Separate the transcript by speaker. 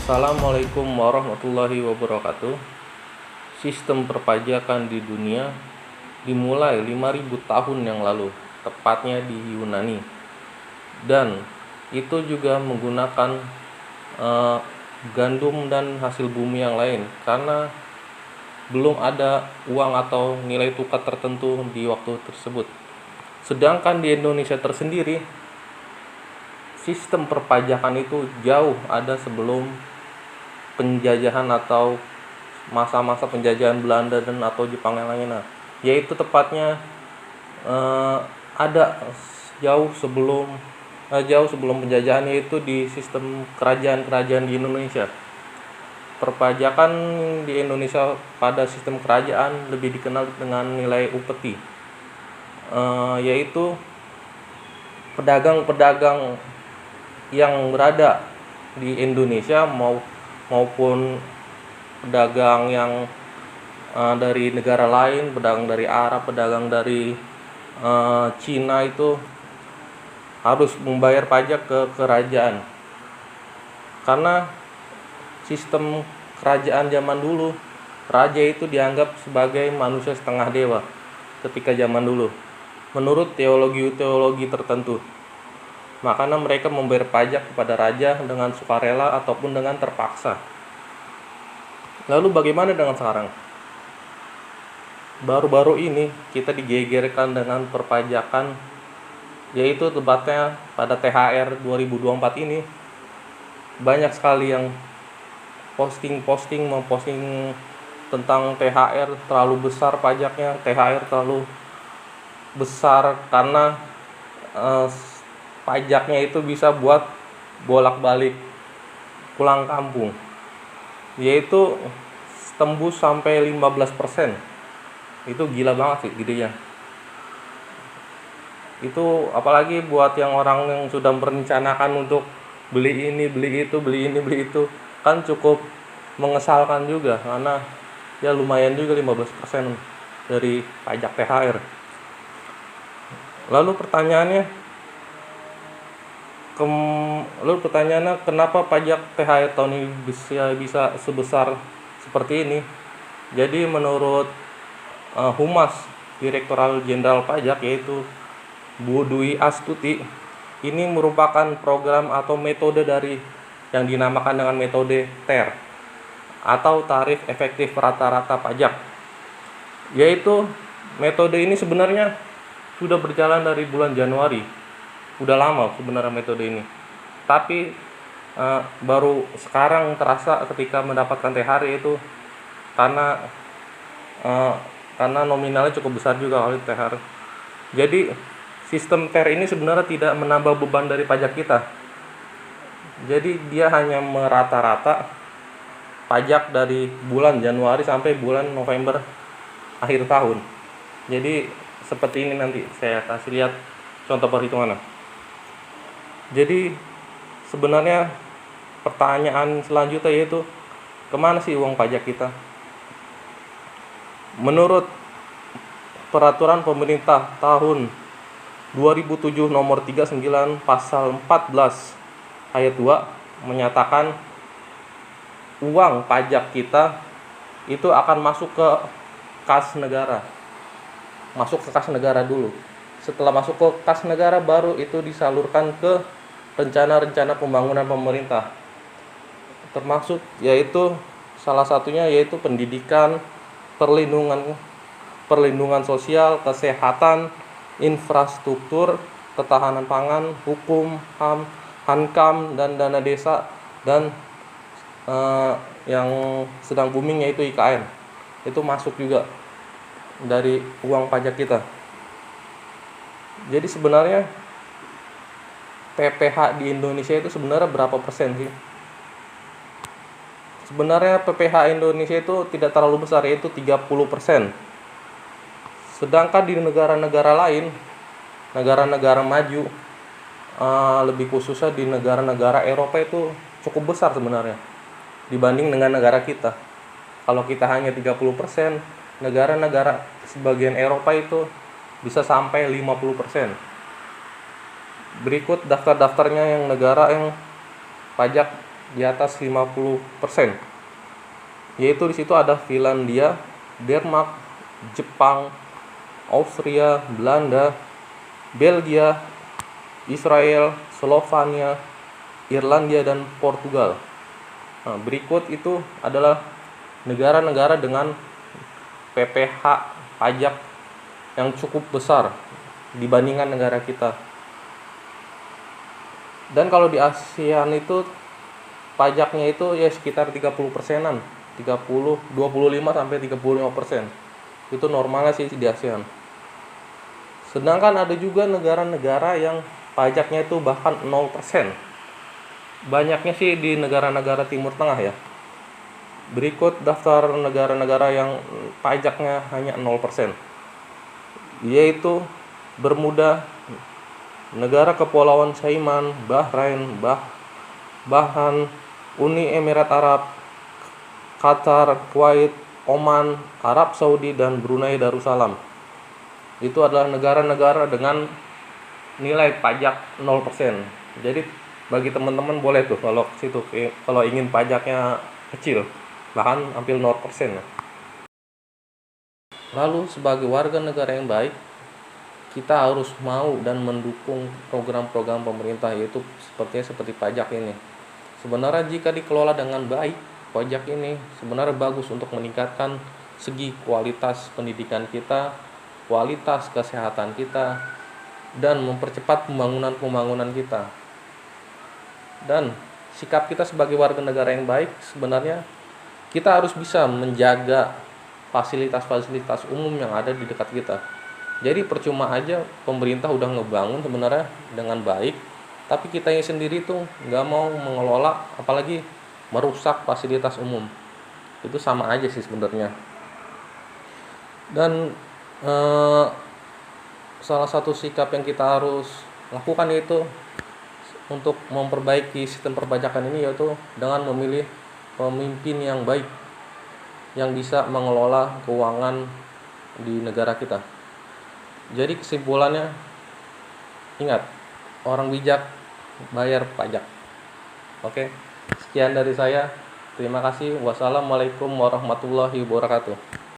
Speaker 1: Assalamualaikum warahmatullahi wabarakatuh. Sistem perpajakan di dunia dimulai 5.000 tahun yang lalu, tepatnya di Yunani. Dan itu juga menggunakan gandum dan hasil bumi yang lain, karena belum ada uang atau nilai tukar tertentu di waktu tersebut. Sedangkan di Indonesia tersendiri, sistem perpajakan itu jauh ada sebelum penjajahan atau masa-masa penjajahan Belanda dan atau Jepang yang lainnya, yaitu tepatnya ada jauh sebelum penjajahan, yaitu di sistem kerajaan-kerajaan di Indonesia. Perpajakan di Indonesia pada sistem kerajaan lebih dikenal dengan nilai upeti, yaitu pedagang-pedagang yang berada di Indonesia maupun pedagang yang dari negara lain, pedagang dari Arab, pedagang dari Cina, itu harus membayar pajak ke kerajaan. Karena sistem kerajaan zaman dulu, raja itu dianggap sebagai manusia setengah dewa ketika zaman dulu, menurut teologi tertentu. Makanya mereka membayar pajak kepada raja dengan sukarela ataupun dengan terpaksa. Lalu bagaimana dengan sekarang? Baru-baru ini kita digegerkan dengan perpajakan, yaitu tepatnya pada THR 2024 ini. Banyak sekali yang memposting tentang THR terlalu besar pajaknya, THR terlalu besar karena pajaknya itu bisa buat bolak-balik pulang kampung, yaitu tembus sampai 15%. Itu gila banget sih gedenya. Itu apalagi buat yang orang yang sudah merencanakan untuk beli ini, beli itu, kan cukup mengesalkan juga, karena ya lumayan juga 15% dari pajak THR. Lalu pertanyaannya, kenapa pajak THR tahun ini bisa sebesar seperti ini? Jadi menurut Humas Direktorat Jenderal Pajak, yaitu Bu Dwi Astuti, ini merupakan program atau metode dari yang dinamakan dengan metode TER atau tarif efektif rata-rata pajak. Yaitu metode ini sebenarnya sudah berjalan dari bulan Januari. Udah lama sebenarnya metode ini, tapi baru sekarang terasa ketika mendapatkan THR, itu karena nominalnya cukup besar juga oleh THR. Jadi sistem THR ini sebenarnya tidak menambah beban dari pajak kita. Jadi dia hanya merata-rata pajak dari bulan Januari sampai bulan November akhir tahun. Jadi seperti ini, nanti saya kasih lihat contoh perhitungannya. Jadi sebenarnya pertanyaan selanjutnya yaitu, kemana sih uang pajak kita? Menurut peraturan pemerintah tahun 2007 nomor 39 pasal 14 ayat 2 menyatakan uang pajak kita itu akan masuk ke kas negara. Masuk ke kas negara dulu. Setelah masuk ke kas negara, baru itu disalurkan ke rencana-rencana pembangunan pemerintah, termasuk yaitu salah satunya yaitu pendidikan, perlindungan sosial, kesehatan, infrastruktur, ketahanan pangan, hukum, HAM, Hankam, dan dana desa, dan yang sedang booming yaitu IKN. Itu masuk juga dari uang pajak kita. Jadi sebenarnya PPH di Indonesia itu sebenarnya berapa persen sih? Sebenarnya PPH Indonesia itu tidak terlalu besar, yaitu 30%. Sedangkan di negara-negara lain, negara-negara maju, lebih khususnya di negara-negara Eropa, itu cukup besar sebenarnya dibanding dengan negara kita. Kalau kita hanya 30%, negara-negara sebagian Eropa itu bisa sampai 50%. Berikut daftar-daftarnya yang negara yang pajak di atas 50%. Yaitu di situ ada Finlandia, Denmark, Jepang, Austria, Belanda, Belgia, Israel, Slovenia, Irlandia, dan Portugal. Nah, berikut itu adalah negara-negara dengan PPh pajak yang cukup besar dibandingkan negara kita. Dan kalau di ASEAN itu pajaknya itu ya sekitar 30%-an, 25 sampai 35%. Itu normalnya sih di ASEAN. Sedangkan ada juga negara-negara yang pajaknya itu bahkan 0%. Banyaknya sih di negara-negara Timur Tengah ya. Berikut daftar negara-negara yang pajaknya hanya 0%. Yaitu Bermuda, Negara Kepulauan Cayman, Bahrain, Bahrain, Uni Emirat Arab, Qatar, Kuwait, Oman, Arab Saudi, dan Brunei Darussalam. Itu adalah negara-negara dengan nilai pajak 0%. Jadi bagi teman-teman boleh tuh kalau situ kalau ingin pajaknya kecil, bahkan hampir 0%. Lalu sebagai warga negara yang baik, kita harus mau dan mendukung program-program pemerintah, yaitu seperti pajak ini. Sebenarnya jika dikelola dengan baik, pajak ini sebenarnya bagus untuk meningkatkan segi kualitas pendidikan kita, kualitas kesehatan kita, dan mempercepat pembangunan kita. Dan sikap kita sebagai warga negara yang baik, sebenarnya kita harus bisa menjaga fasilitas-fasilitas umum yang ada di dekat kita. Jadi percuma aja pemerintah udah ngebangun sebenarnya dengan baik, tapi kitanya sendiri tuh nggak mau mengelola, apalagi merusak fasilitas umum. Itu sama aja sih sebenarnya. Dan salah satu sikap yang kita harus lakukan itu untuk memperbaiki sistem perpajakan ini, yaitu dengan memilih pemimpin yang baik yang bisa mengelola keuangan di negara kita. Jadi kesimpulannya, ingat, orang bijak bayar pajak. Oke, sekian dari saya. Terima kasih. Wassalamualaikum warahmatullahi wabarakatuh.